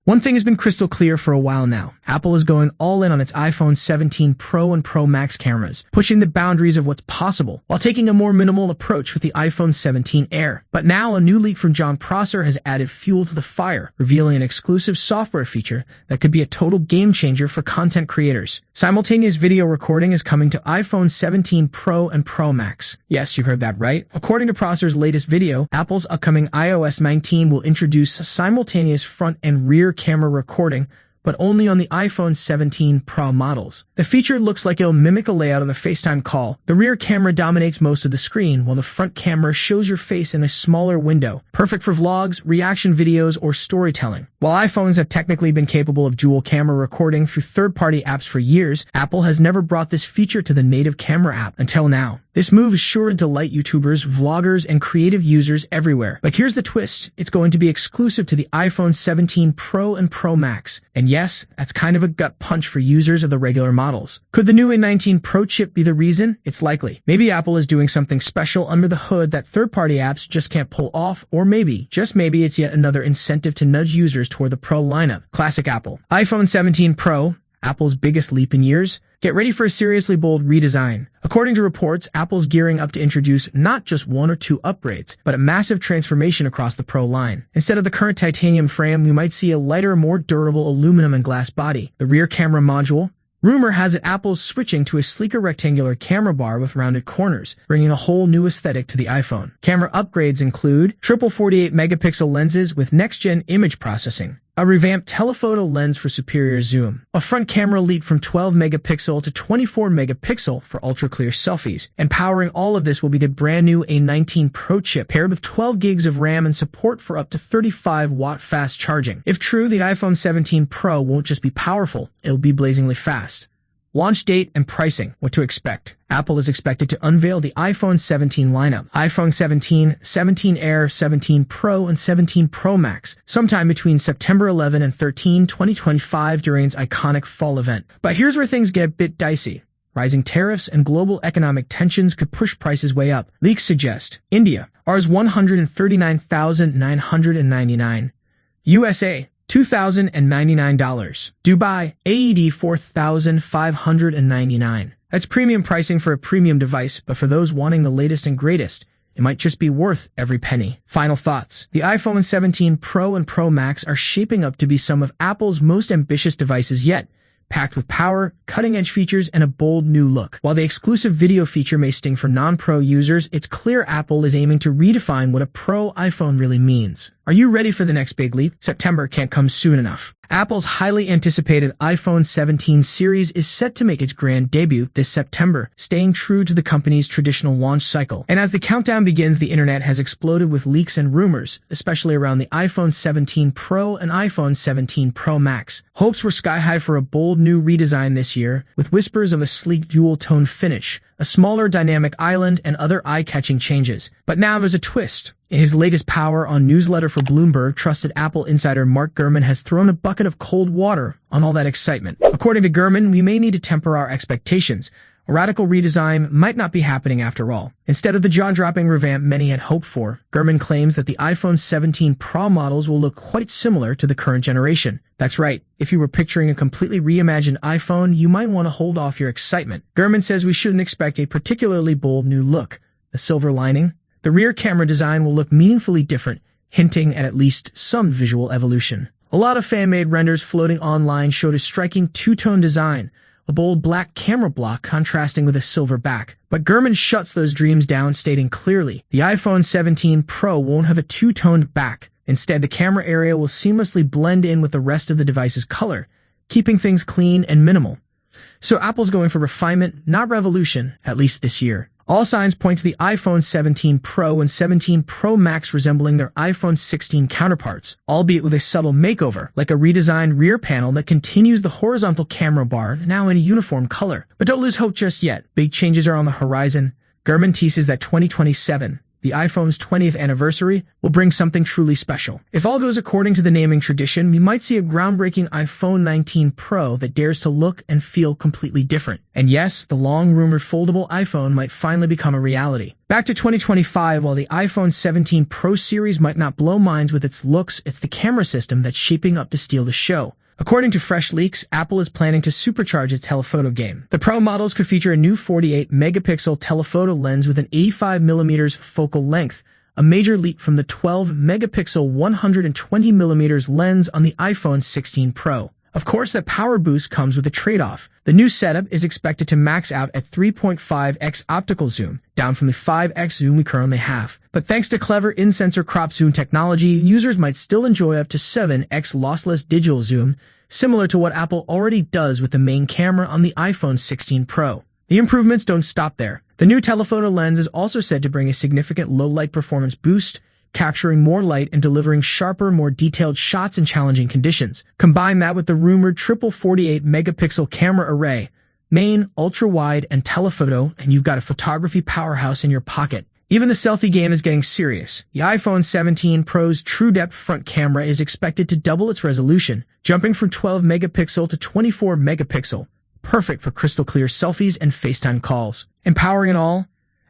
One thing has been crystal clear for a while now. Apple is going all in on its iPhone 17 Pro and Pro Max cameras, pushing the boundaries of what's possible, while taking a more minimal approach with the iPhone 17 Air. But now a new leak from John Prosser has added fuel to the fire, revealing an exclusive software feature that could be a total game changer for content creators. Simultaneous video recording is coming to iPhone 17 Pro and Pro Max. Yes, you heard that right. According to Prosser's latest video, Apple's upcoming iOS 19 will introduce simultaneous front and rear camera recording, but only on the iPhone 17 Pro models. The feature looks like it'll mimic a layout on a FaceTime call. The rear camera dominates most of the screen, while the front camera shows your face in a smaller window, perfect for vlogs, reaction videos, or storytelling. While iPhones have technically been capable of dual camera recording through third-party apps for years, Apple has never brought this feature to the native camera app until now. This move is sure to delight YouTubers, vloggers, and creative users everywhere. But here's the twist. It's going to be exclusive to the iPhone 17 Pro and Pro Max. And yes, that's kind of a gut punch for users of the regular models. Could the new A19 Pro chip be the reason? It's likely. Maybe Apple is doing something special under the hood that third-party apps just can't pull off, or maybe, just maybe, it's yet another incentive to nudge users toward the Pro lineup. Classic Apple. iPhone 17 Pro, Apple's biggest leap in years. Get ready for a seriously bold redesign. According to reports, Apple's gearing up to introduce not just one or two upgrades, but a massive transformation across the Pro line. Instead of the current titanium frame, we might see a lighter, more durable aluminum and glass body. The rear camera module. Rumor has it Apple's switching to a sleeker rectangular camera bar with rounded corners, bringing a whole new aesthetic to the iPhone. Camera upgrades include triple 48-megapixel lenses with next-gen image processing, a revamped telephoto lens for superior zoom, a front camera leap from 12-megapixel to 24-megapixel for ultra-clear selfies, and powering all of this will be the brand-new A19 Pro chip paired with 12 gigs of RAM and support for up to 35-watt fast charging. If true, the iPhone 17 Pro won't just be powerful, it'll be blazingly fast. Launch date and pricing. What to expect. Apple is expected to unveil the iPhone 17 lineup. iPhone 17, 17 Air, 17 Pro, and 17 Pro Max, sometime between September 11 and 13, 2025 during its iconic fall event. But here's where things get a bit dicey. Rising tariffs and global economic tensions could push prices way up. Leaks suggest India, Rs. $139,999. USA, $2,099. Dubai, AED $4,599. That's premium pricing for a premium device, but for those wanting the latest and greatest, it might just be worth every penny. Final thoughts. The iPhone 17 Pro and Pro Max are shaping up to be some of Apple's most ambitious devices yet, packed with power, cutting-edge features, and a bold new look. While the exclusive video feature may sting for non-pro users, it's clear Apple is aiming to redefine what a pro iPhone really means. Are you ready for the next big leap? September can't come soon enough. Apple's highly anticipated iPhone 17 series is set to make its grand debut this September, staying true to the company's traditional launch cycle. And as the countdown begins, the internet has exploded with leaks and rumors, especially around the iPhone 17 Pro and iPhone 17 Pro Max. Hopes were sky-high for a bold new redesign this year, with whispers of a sleek dual-tone finish, a smaller dynamic island, and other eye-catching changes. But now there's a twist. In his latest Power On newsletter for Bloomberg, trusted Apple insider Mark Gurman has thrown a bucket of cold water on all that excitement. According to Gurman, we may need to temper our expectations. A radical redesign might not be happening after all. Instead of the jaw-dropping revamp many had hoped for, Gurman claims that the iPhone 17 Pro models will look quite similar to the current generation. That's right. If you were picturing a completely reimagined iPhone, you might want to hold off your excitement. Gurman says we shouldn't expect a particularly bold new look. The silver lining? The rear camera design will look meaningfully different, hinting at least some visual evolution. A lot of fan-made renders floating online showed a striking two-tone design, a bold black camera block contrasting with a silver back. But Gurman shuts those dreams down, stating clearly, the iPhone 17 Pro won't have a two-toned back. Instead, the camera area will seamlessly blend in with the rest of the device's color, keeping things clean and minimal. So Apple's going for refinement, not revolution, at least this year. All signs point to the iPhone 17 Pro and 17 Pro Max resembling their iPhone 16 counterparts, albeit with a subtle makeover, like a redesigned rear panel that continues the horizontal camera bar, now in a uniform color. But don't lose hope just yet. Big changes are on the horizon. Gurman teases that 2027 the iPhone's 20th anniversary will bring something truly special. If all goes according to the naming tradition, we might see a groundbreaking iPhone 19 Pro that dares to look and feel completely different. And yes, the long-rumored foldable iPhone might finally become a reality. Back to 2025, while the iPhone 17 Pro series might not blow minds with its looks, it's the camera system that's shaping up to steal the show. According to fresh leaks, Apple is planning to supercharge its telephoto game. The Pro models could feature a new 48-megapixel telephoto lens with an 85mm focal length, a major leap from the 12-megapixel 120mm lens on the iPhone 16 Pro. Of course, that power boost comes with a trade-off. The new setup is expected to max out at 3.5x optical zoom, down from the 5x zoom we currently have. But thanks to clever in-sensor crop zoom technology, users might still enjoy up to 7x lossless digital zoom, similar to what Apple already does with the main camera on the iPhone 16 Pro. The improvements don't stop there. The new telephoto lens is also said to bring a significant low-light performance boost, capturing more light and delivering sharper, more detailed shots in challenging conditions. Combine that with the rumored triple 48-megapixel camera array, main, ultra-wide, and telephoto, and you've got a photography powerhouse in your pocket. Even the selfie game is getting serious. The iPhone 17 Pro's true-depth front camera is expected to double its resolution, jumping from 12-megapixel to 24-megapixel, perfect for crystal-clear selfies and FaceTime calls. Empowering it all,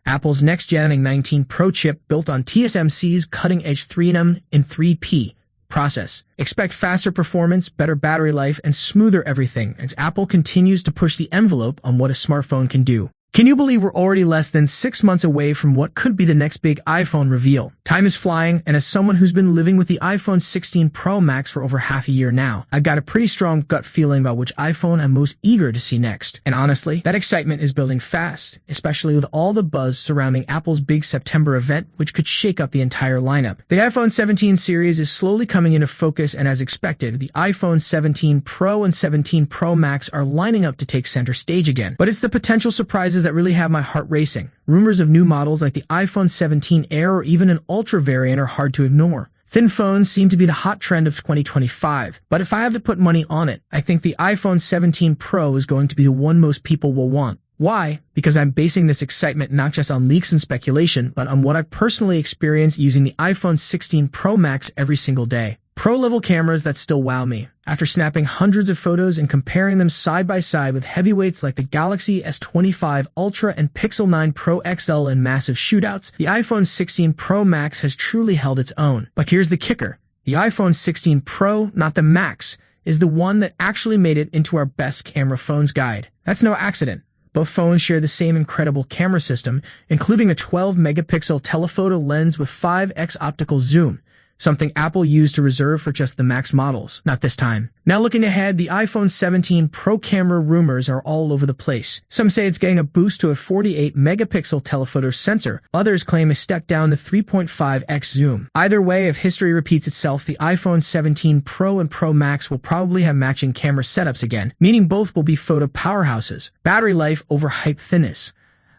Apple's next-gen 19 Pro chip built on TSMC's cutting-edge 3nm and 3P process. Expect faster performance, better battery life, and smoother everything as Apple continues to push the envelope on what a smartphone can do. Can you believe we're already less than 6 months away from what could be the next big iPhone reveal? Time is flying, and as someone who's been living with the iPhone 16 Pro Max for over half a year now, I've got a pretty strong gut feeling about which iPhone I'm most eager to see next. And honestly, that excitement is building fast, especially with all the buzz surrounding Apple's big September event, which could shake up the entire lineup. The iPhone 17 series is slowly coming into focus, and as expected, the iPhone 17 Pro and 17 Pro Max are lining up to take center stage again. But it's the potential surprises that really have my heart racing. Rumors of new models like the iPhone 17 Air or even an Ultra variant are hard to ignore. Thin phones seem to be the hot trend of 2025, but if I have to put money on it, I think the iPhone 17 Pro is going to be the one most people will want. Why? Because I'm basing this excitement not just on leaks and speculation, but on what I've personally experienced using the iPhone 16 Pro Max every single day. Pro-level cameras that still wow me. After snapping hundreds of photos and comparing them side by side with heavyweights like the Galaxy S25 Ultra and Pixel 9 Pro XL in massive shootouts, the iPhone 16 Pro Max has truly held its own. But here's the kicker. The iPhone 16 Pro, not the Max, is the one that actually made it into our best camera phones guide. That's no accident. Both phones share the same incredible camera system, including a 12-megapixel telephoto lens with 5x optical zoom, something Apple used to reserve for just the Max models. Not this time. Now looking ahead, the iPhone 17 Pro camera rumors are all over the place. Some say it's getting a boost to a 48-megapixel telephoto sensor. Others claim a step down to 3.5x zoom. Either way, if history repeats itself, the iPhone 17 Pro and Pro Max will probably have matching camera setups again, meaning both will be photo powerhouses. Battery life over hype thinness.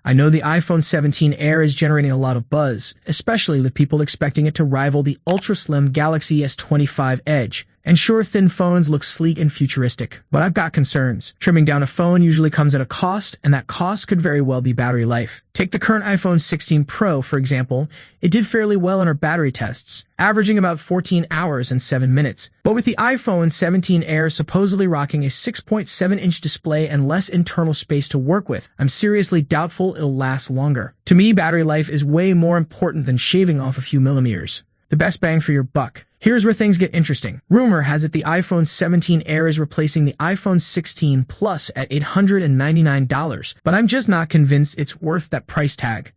I know the iPhone 17 Air is generating a lot of buzz, especially with people expecting it to rival the ultra-slim Galaxy S25 Edge. And sure, thin phones look sleek and futuristic, but I've got concerns. Trimming down a phone usually comes at a cost, and that cost could very well be battery life. Take the current iPhone 16 Pro, for example. It did fairly well in our battery tests, averaging about 14 hours and 7 minutes. But with the iPhone 17 Air supposedly rocking a 6.7-inch display and less internal space to work with, I'm seriously doubtful it'll last longer. To me, battery life is way more important than shaving off a few millimeters. The best bang for your buck. Here's where things get interesting. Rumor has it the iPhone 17 Air is replacing the iPhone 16 Plus at $899, but I'm just not convinced it's worth that price tag.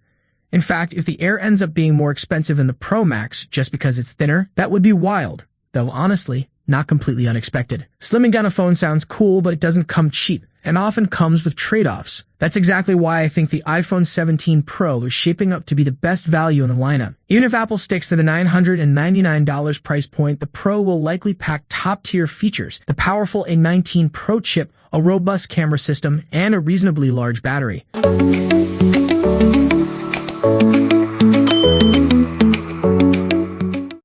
In fact, if the Air ends up being more expensive than the Pro Max just because it's thinner, that would be wild, though honestly, not completely unexpected. Slimming down a phone sounds cool, but it doesn't come cheap, and often comes with trade-offs. That's exactly why I think the iPhone 17 Pro is shaping up to be the best value in the lineup. Even if Apple sticks to the $999 price point, the Pro will likely pack top-tier features, the powerful A19 Pro chip, a robust camera system, and a reasonably large battery.